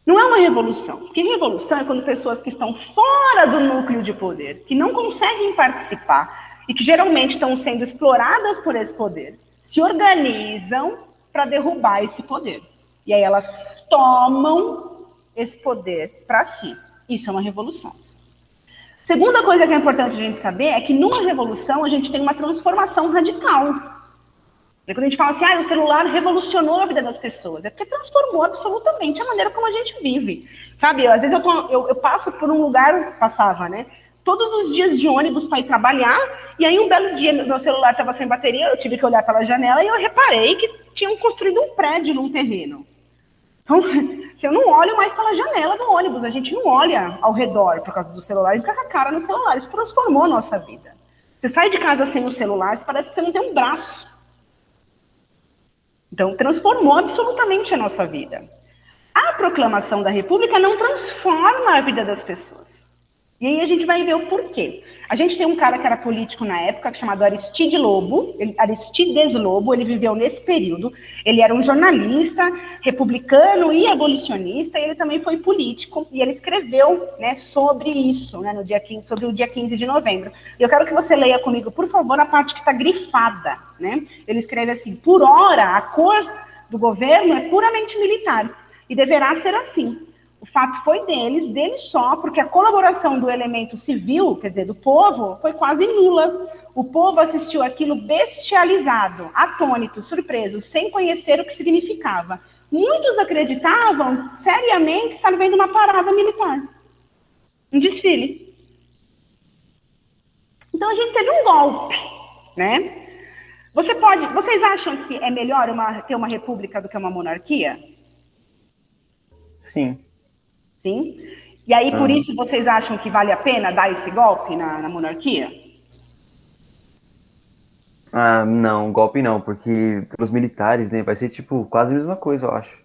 Não é uma revolução, porque revolução é quando pessoas que estão fora do núcleo de poder, que não conseguem participar, e que geralmente estão sendo exploradas por esse poder, se organizam para derrubar esse poder. E aí elas tomam esse poder para si. Isso é uma revolução. Segunda coisa que é importante a gente saber é que numa revolução a gente tem uma transformação radical. E quando a gente fala assim, o celular revolucionou a vida das pessoas, é porque transformou absolutamente a maneira como a gente vive. Sabe, às vezes eu passo por um lugar, passava, né? Todos os dias de ônibus para ir trabalhar, e aí um belo dia meu celular estava sem bateria, eu tive que olhar pela janela e eu reparei que tinham construído um prédio num terreno. Então, eu não olho mais pela janela do ônibus, a gente não olha ao redor por causa do celular, a gente fica com a cara no celular, isso transformou a nossa vida. Você sai de casa sem o celular, parece que você não tem um braço. Então, transformou absolutamente a nossa vida. A proclamação da República não transforma a vida das pessoas. E aí a gente vai ver o porquê. A gente tem um cara que era político na época, chamado Aristides Lobo, ele viveu nesse período. Ele era um jornalista, republicano e abolicionista, e ele também foi político, e ele escreveu, né, sobre isso, né, sobre o dia 15 de novembro. E eu quero que você leia comigo, por favor, a parte que está grifada. Né? Ele escreve assim: por ora, a cor do governo é puramente militar, e deverá ser assim. O fato foi deles só, porque a colaboração do elemento civil, quer dizer, do povo, foi quase nula. O povo assistiu aquilo bestializado, atônito, surpreso, sem conhecer o que significava. Muitos acreditavam, seriamente, estar vendo uma parada militar. Um desfile. Então, a gente teve um golpe, né? Vocês acham que é melhor ter uma república do que uma monarquia? Sim. Sim? E aí, por isso, vocês acham que vale a pena dar esse golpe na monarquia? Não, golpe não, porque os militares, né, vai ser tipo quase a mesma coisa, eu acho.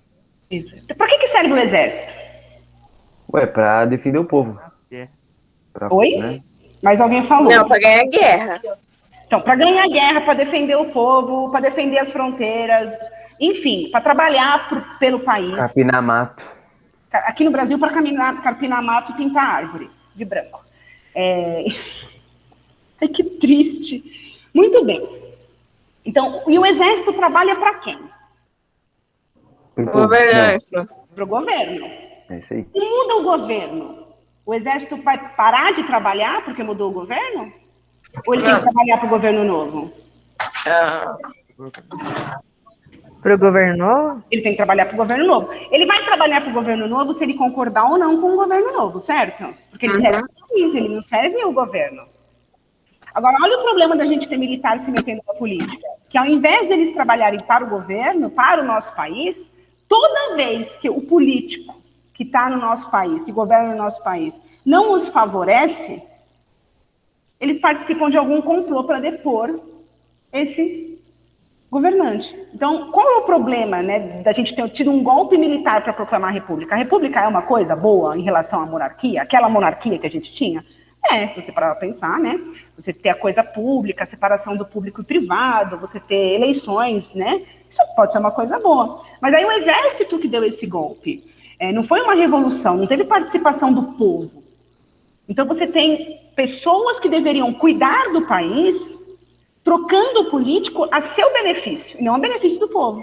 Isso. Pra que serve o exército? Ué, pra defender o povo. Oi? Né? Mas alguém falou. Não, pra ganhar guerra. Então, para ganhar guerra, para defender o povo, para defender as fronteiras, enfim, para trabalhar pelo país. Capinar mato. Aqui no Brasil, para capinar mato e pintar árvore de branco. Ai, que triste. Muito bem. Então, e o exército trabalha para quem? Governante. Para o governo. É isso aí. E muda o governo. O exército vai parar de trabalhar porque mudou o governo? Ou ele tem que trabalhar para o governo novo? Pro governo novo? Ele tem que trabalhar para o governo novo. Ele vai trabalhar para o governo novo se ele concordar ou não com o governo novo, certo? Porque ele serve o país, ele não serve o governo. Agora, olha o problema da gente ter militares se metendo na política. Que ao invés deles trabalharem para o governo, para o nosso país, toda vez que o político que está no nosso país, que governa o nosso país, não os favorece, eles participam de algum complô para depor esse governante. Então, qual é o problema, né, da gente ter tido um golpe militar para proclamar a República? A República é uma coisa boa em relação à monarquia, aquela monarquia que a gente tinha? Se você parar para pensar, né? Você ter a coisa pública, a separação do público e privado, você ter eleições, né? Isso pode ser uma coisa boa. Mas aí o exército que deu esse golpe, não foi uma revolução, não teve participação do povo. Então você tem pessoas que deveriam cuidar do país, trocando o político a seu benefício, e não a benefício do povo.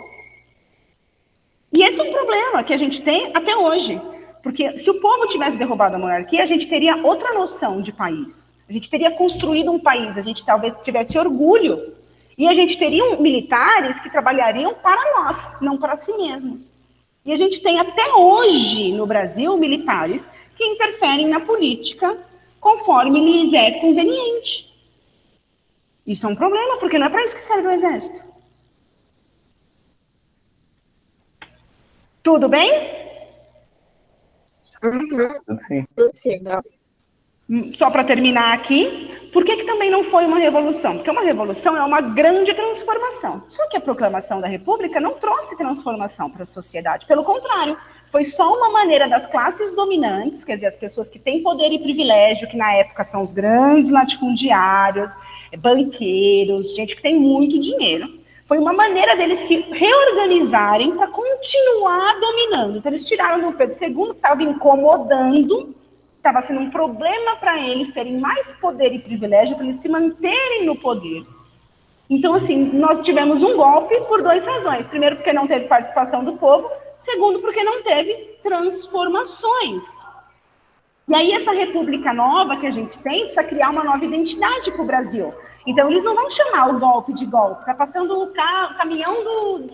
E esse é um problema que a gente tem até hoje. Porque se o povo tivesse derrubado a monarquia, a gente teria outra noção de país. A gente teria construído um país, a gente talvez tivesse orgulho. E a gente teria militares que trabalhariam para nós, não para si mesmos. E a gente tem até hoje no Brasil militares que interferem na política conforme lhes é conveniente. Isso é um problema, porque não é para isso que serve o exército. Tudo bem? Sim. Só para terminar aqui, por que também não foi uma revolução? Porque uma revolução é uma grande transformação. Só que a proclamação da República não trouxe transformação para a sociedade. Pelo contrário, foi só uma maneira das classes dominantes, quer dizer, as pessoas que têm poder e privilégio, que na época são os grandes latifundiários, banqueiros, gente que tem muito dinheiro. Foi uma maneira deles se reorganizarem para continuar dominando. Então, eles tiraram do Pedro II, que estava incomodando, estava sendo um problema para eles terem mais poder e privilégio, para eles se manterem no poder. Então, assim, nós tivemos um golpe por 2 razões. Primeiro, porque não teve participação do povo. Segundo, porque não teve transformações. E aí, essa república nova que a gente tem precisa criar uma nova identidade para o Brasil. Então, eles não vão chamar o golpe de golpe. Está passando o caminhão do...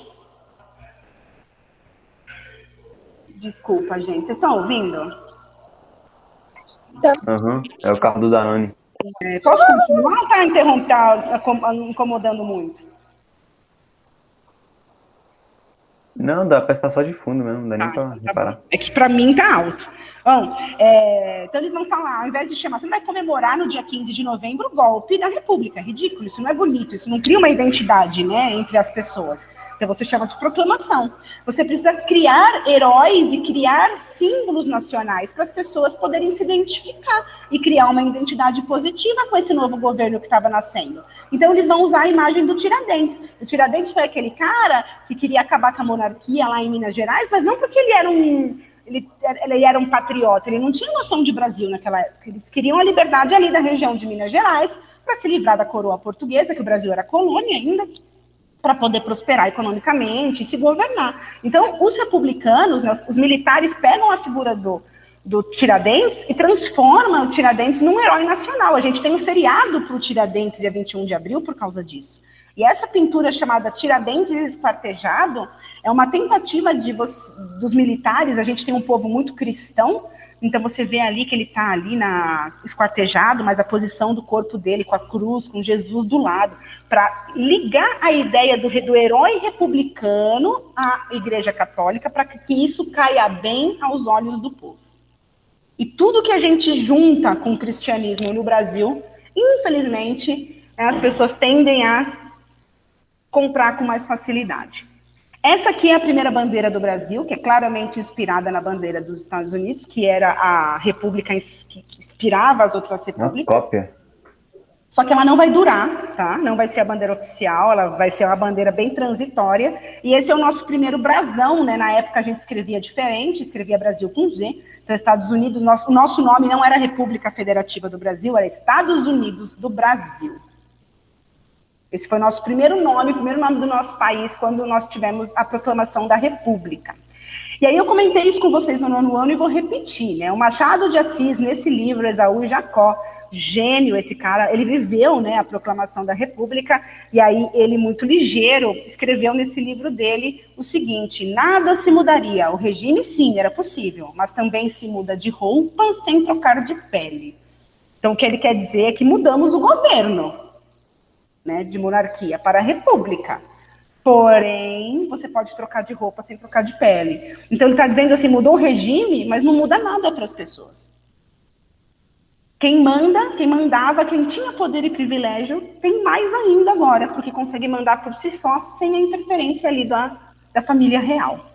Desculpa, gente. Vocês estão ouvindo? É o carro do Danone. Posso continuar ou tá incomodando muito? Não, dá pra estar só de fundo mesmo, não dá nem pra reparar. É que pra mim tá alto. Bom, então eles vão falar, ao invés de chamar, você não vai comemorar no dia 15 de novembro o golpe da República. É ridículo, isso não é bonito, isso não cria uma identidade, né, entre as pessoas. Então você chama de proclamação. Você precisa criar heróis e criar símbolos nacionais para as pessoas poderem se identificar e criar uma identidade positiva com esse novo governo que estava nascendo. Então eles vão usar a imagem do Tiradentes. O Tiradentes foi aquele cara que queria acabar com a monarquia lá em Minas Gerais, mas não porque ele era um patriota, ele não tinha noção de Brasil naquela época. Eles queriam a liberdade ali da região de Minas Gerais para se livrar da coroa portuguesa, que o Brasil era colônia ainda, para poder prosperar economicamente e se governar. Então, os republicanos, né, os militares pegam a figura do Tiradentes e transformam o Tiradentes num herói nacional. A gente tem um feriado para o Tiradentes, dia 21 de abril, por causa disso. E essa pintura chamada Tiradentes Esquartejado é uma tentativa dos militares. A gente tem um povo muito cristão, então você vê ali que ele está ali esquartejado, mas a posição do corpo dele com a cruz, com Jesus do lado, para ligar a ideia do herói republicano à Igreja Católica, para que isso caia bem aos olhos do povo. E tudo que a gente junta com o cristianismo no Brasil, infelizmente, as pessoas tendem a comprar com mais facilidade. Essa aqui é a primeira bandeira do Brasil, que é claramente inspirada na bandeira dos Estados Unidos, que era a república que inspirava as outras repúblicas. Uma cópia. Só que ela não vai durar, tá? Não vai ser a bandeira oficial, ela vai ser uma bandeira bem transitória. E esse é o nosso primeiro brasão, né? Na época a gente escrevia diferente, escrevia Brasil com Z. Então, Estados Unidos, o nosso nome não era República Federativa do Brasil, era Estados Unidos do Brasil. Esse foi o nosso primeiro nome do nosso país, quando nós tivemos a proclamação da República. E aí eu comentei isso com vocês no 9º ano e vou repetir, né? O Machado de Assis, nesse livro, Esaú e Jacó, gênio esse cara, ele viveu, né, a proclamação da República, e aí ele, muito ligeiro, escreveu nesse livro dele o seguinte: nada se mudaria, o regime sim, era possível, mas também se muda de roupa sem trocar de pele. Então o que ele quer dizer é que mudamos o governo, né, de monarquia para a república. Porém, você pode trocar de roupa sem trocar de pele. Então, ele está dizendo assim, mudou o regime, mas não muda nada para as pessoas. Quem mandava, quem tinha poder e privilégio, tem mais ainda agora, porque consegue mandar por si só, sem a interferência ali da família real.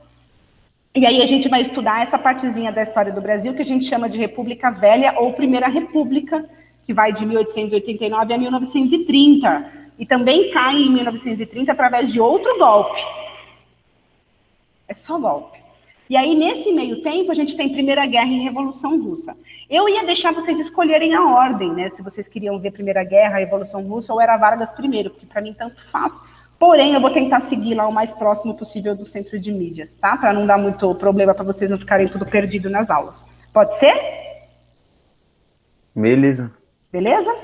E aí a gente vai estudar essa partezinha da história do Brasil, que a gente chama de República Velha ou Primeira República, que vai de 1889 a 1930, e também cai em 1930 através de outro golpe. É só golpe. E aí, nesse meio tempo, a gente tem Primeira Guerra e Revolução Russa. Eu ia deixar vocês escolherem a ordem, né? Se vocês queriam ver Primeira Guerra, Revolução Russa, ou era Vargas primeiro, porque para mim tanto faz. Porém, eu vou tentar seguir lá o mais próximo possível do centro de mídias, tá? Para não dar muito problema, para vocês não ficarem tudo perdido nas aulas. Pode ser? Beleza. Beleza?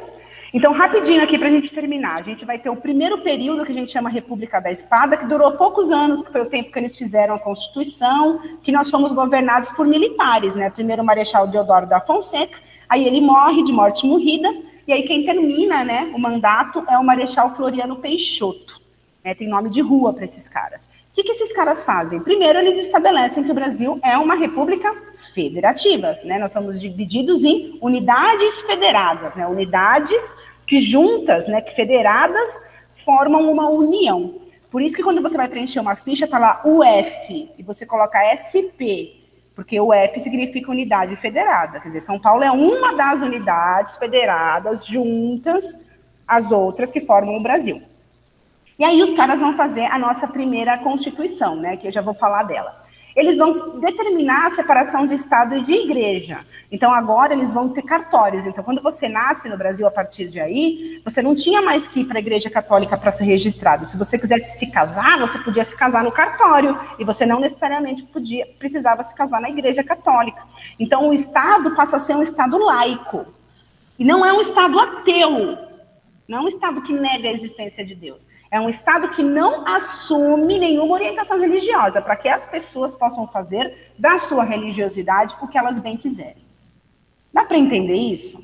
Então, rapidinho aqui para a gente terminar. A gente vai ter o primeiro período, que a gente chama República da Espada, que durou poucos anos, que foi o tempo que eles fizeram a Constituição, que nós fomos governados por militares, né? Primeiro o Marechal Deodoro da Fonseca, aí ele morre de morte morrida, e aí quem termina, né, o mandato é o Marechal Floriano Peixoto. Né? Tem nome de rua para esses caras. O que esses caras fazem? Primeiro, eles estabelecem que o Brasil é uma república federativa, né? Nós somos divididos em unidades federadas, né? Unidades que juntas, né, que federadas, formam uma união. Por isso que quando você vai preencher uma ficha, tá lá UF, e você coloca SP, porque UF significa unidade federada. Quer dizer, São Paulo é uma das unidades federadas juntas às outras que formam o Brasil. E aí os caras vão fazer a nossa primeira Constituição, né, que eu já vou falar dela. eles vão determinar a separação de Estado e de igreja. Então, agora eles vão ter cartórios. Então, quando você nasce no Brasil, a partir de aí, você não tinha mais que ir para a igreja católica para ser registrado. Se você quisesse se casar, você podia se casar no cartório, e você não necessariamente precisava se casar na igreja católica. Então, o Estado passa a ser um Estado laico. E não é um Estado ateu. Não é um Estado que nega a existência de Deus. É um Estado que não assume nenhuma orientação religiosa, para que as pessoas possam fazer da sua religiosidade o que elas bem quiserem. Dá para entender isso?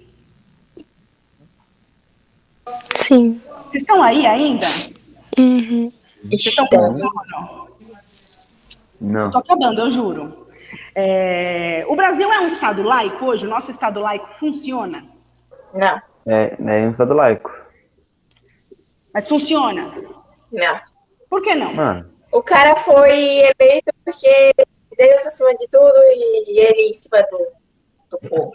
Sim. Vocês estão aí ainda? Uhum. Vocês estão com sono? Não. Estou acabando, eu juro. O Brasil é um Estado laico hoje? O nosso Estado laico funciona? Não, É um Estado laico. Mas funciona? não. Por que não? Mano, O cara foi eleito porque Deus acima de tudo e ele em cima do povo.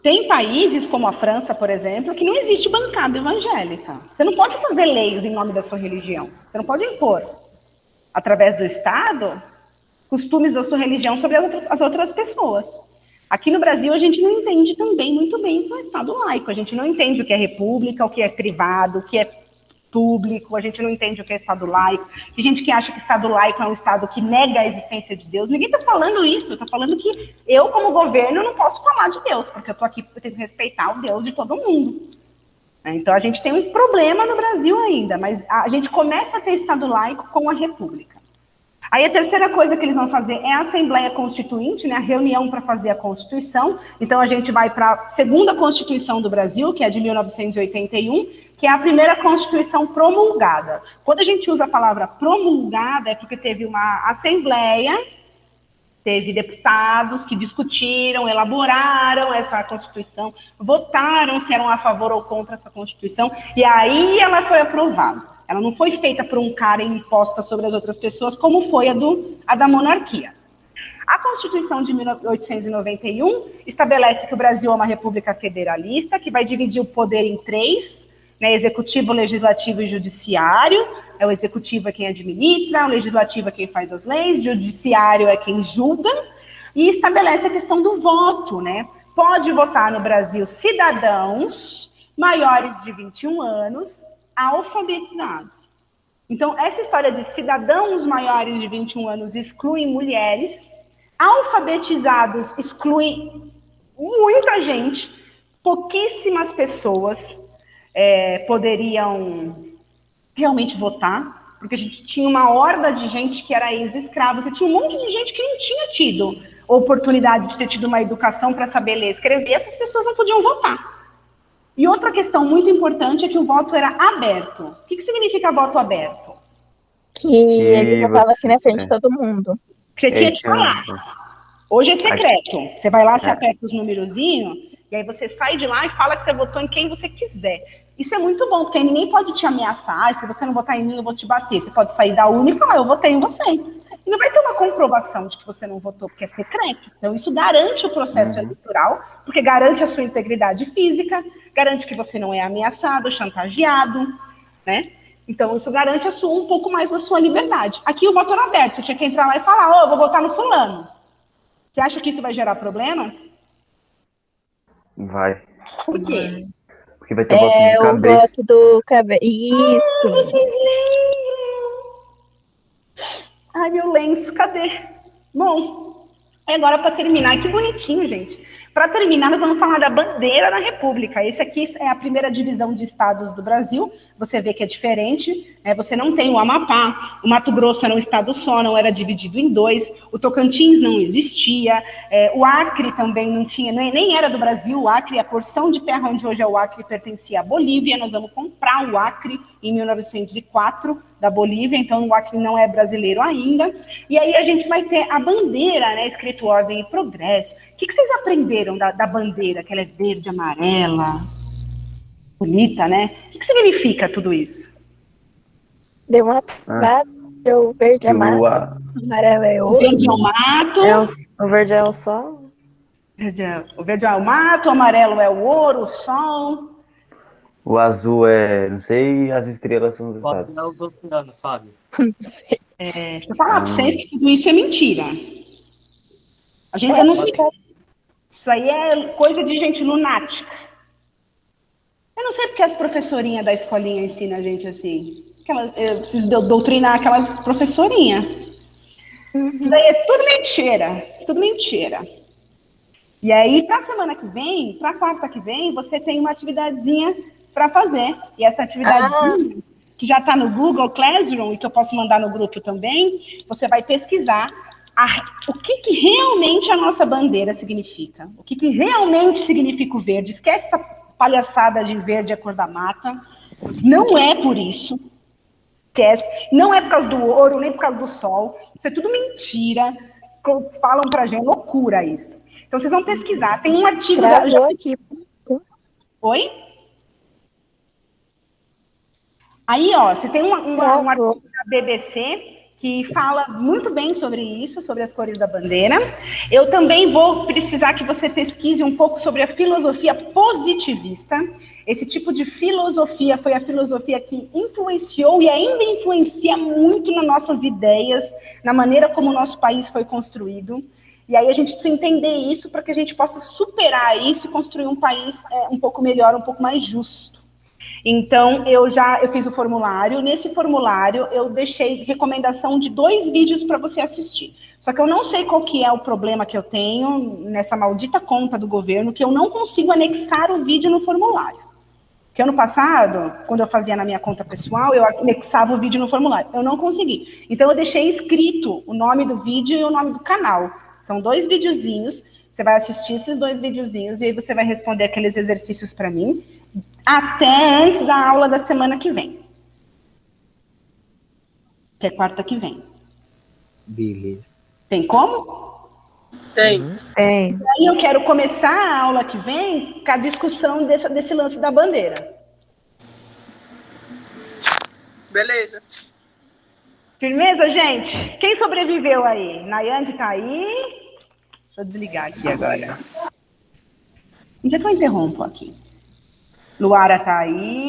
Tem países como a França, por exemplo, que não existe bancada evangélica. Você não pode fazer leis em nome da sua religião. Você não pode impor, através do Estado, costumes da sua religião sobre as outras pessoas. Aqui no Brasil, a gente não entende também muito bem o que é o Estado laico. A gente não entende o que é república, o que é privado, o que é público. A gente não entende o que é Estado laico. Tem gente que acha que Estado laico é um Estado que nega a existência de Deus. Ninguém está falando isso. Está falando que eu, como governo, não posso falar de Deus, porque eu estou aqui, eu tenho que respeitar o Deus de todo mundo. Então, a gente tem um problema no Brasil ainda, mas a gente começa a ter Estado laico com a república. Aí a terceira coisa que eles vão fazer é a Assembleia Constituinte, né, a reunião para fazer a Constituição. Então a gente vai para a segunda Constituição do Brasil, que é de 1981, que é a primeira Constituição promulgada. Quando a gente usa a palavra promulgada, é porque teve uma Assembleia, teve deputados que discutiram, elaboraram essa Constituição, votaram se eram a favor ou contra essa Constituição, e aí ela foi aprovada. Ela não foi feita por um cara e imposta sobre as outras pessoas, como foi a da monarquia. A Constituição de 1891 estabelece que o Brasil é uma república federalista, que vai dividir o poder em três, né, executivo, legislativo e judiciário. O executivo é quem administra, o legislativo é quem faz as leis, o judiciário é quem julga, e estabelece a questão do voto, né? Pode votar no Brasil cidadãos maiores de 21 anos, alfabetizados. Então, essa história de cidadãos maiores de 21 anos exclui mulheres, alfabetizados exclui muita gente, pouquíssimas pessoas poderiam realmente votar, porque a gente tinha uma horda de gente que era ex-escrava, você tinha um monte de gente que não tinha tido oportunidade de ter tido uma educação para saber ler e escrever, essas pessoas não podiam votar. E outra questão muito importante é que o voto era aberto. O que significa voto aberto? Que ele votava assim na frente de todo mundo. Que você tinha que falar. Hoje é secreto. Você vai lá, você aperta os numerozinhos, e aí você sai de lá e fala que você votou em quem você quiser. Isso é muito bom, porque ninguém pode te ameaçar. Se você não votar em mim, eu vou te bater. Você pode sair da urna e falar, eu votei em você. E não vai ter uma comprovação de que você não votou, porque é secreto. Então, isso garante o processo eleitoral, porque garante a sua integridade física, garante que você não é ameaçado, chantageado, né? Então, isso garante um pouco mais da sua liberdade. Aqui, o voto era aberto. Você tinha que entrar lá e falar, eu vou votar no fulano. Você acha que isso vai gerar problema? vai. Por quê? Porque vai ter voto de o cabeça. voto do cabeça. Isso. Ai, meu lenço, cadê? Bom, e agora para terminar, que bonitinho, gente. Para terminar, nós vamos falar da bandeira da República. Esse aqui é a primeira divisão de estados do Brasil. Você vê que é diferente, né? Você não tem o Amapá, o Mato Grosso era um estado só, não era dividido em dois. O Tocantins não existia. O Acre também não tinha, nem era do Brasil. O Acre, a porção de terra onde hoje é o Acre, pertencia à Bolívia. Nós vamos comprar o Acre em 1904 da Bolívia, então o Acre não é brasileiro ainda. E aí a gente vai ter a bandeira, né, escrito Ordem e Progresso. O que vocês aprenderam da bandeira, que ela é verde, amarela, bonita, né? O que significa tudo isso? Deu uma travada, o verde é mato, o amarelo é O ouro. verde é o mato, O verde é o sol. o verde é o mato, o amarelo é o ouro, o sol. O azul é, não sei, as estrelas são os Qual estados. é o oceano, Fábio? Deixa eu falar para vocês que tudo isso é mentira. Eu não sei. Isso aí é coisa de gente lunática. Eu não sei porque as professorinhas da escolinha ensinam a gente assim. Eu preciso doutrinar aquelas professorinhas. Isso daí é tudo mentira. Tudo mentira. E aí, para a semana que vem, para a quarta que vem, você tem uma atividadezinha para fazer. E essa atividadezinha, que já está no Google Classroom, e que eu posso mandar no grupo também, você vai pesquisar o que realmente a nossa bandeira significa. O que realmente significa o verde. Esquece essa palhaçada de verde a cor da mata. Não é por isso. Esquece. Não é por causa do ouro, nem por causa do sol. Isso é tudo mentira. Falam pra gente, loucura isso. Então, vocês vão pesquisar. Tem um artigo... Aqui. Oi? Aí, ó, você tem um artigo da BBC que fala muito bem sobre isso, sobre as cores da bandeira. Eu também vou precisar que você pesquise um pouco sobre a filosofia positivista. Esse tipo de filosofia foi a filosofia que influenciou e ainda influencia muito nas nossas ideias, na maneira como o nosso país foi construído. E aí a gente precisa entender isso para que a gente possa superar isso e construir um país um pouco melhor, um pouco mais justo. Então, eu fiz o formulário. Nesse formulário, eu deixei recomendação de 2 vídeos para você assistir. Só que eu não sei qual que é o problema que eu tenho nessa maldita conta do governo, que eu não consigo anexar o vídeo no formulário. Porque ano passado, quando eu fazia na minha conta pessoal, eu anexava o vídeo no formulário. Eu não consegui. Então, eu deixei escrito o nome do vídeo e o nome do canal. São 2 videozinhos. Você vai assistir esses 2 videozinhos e aí você vai responder aqueles exercícios para mim até antes da aula da semana que vem. Que é quarta que vem. Beleza. Tem como? Tem. Tem. Aí eu quero começar a aula que vem com a discussão desse lance da bandeira. Beleza. Firmeza, gente? Quem sobreviveu aí? Nayane tá aí? Deixa eu desligar aqui agora. Onde é que eu interrompo aqui? Luara tá aí.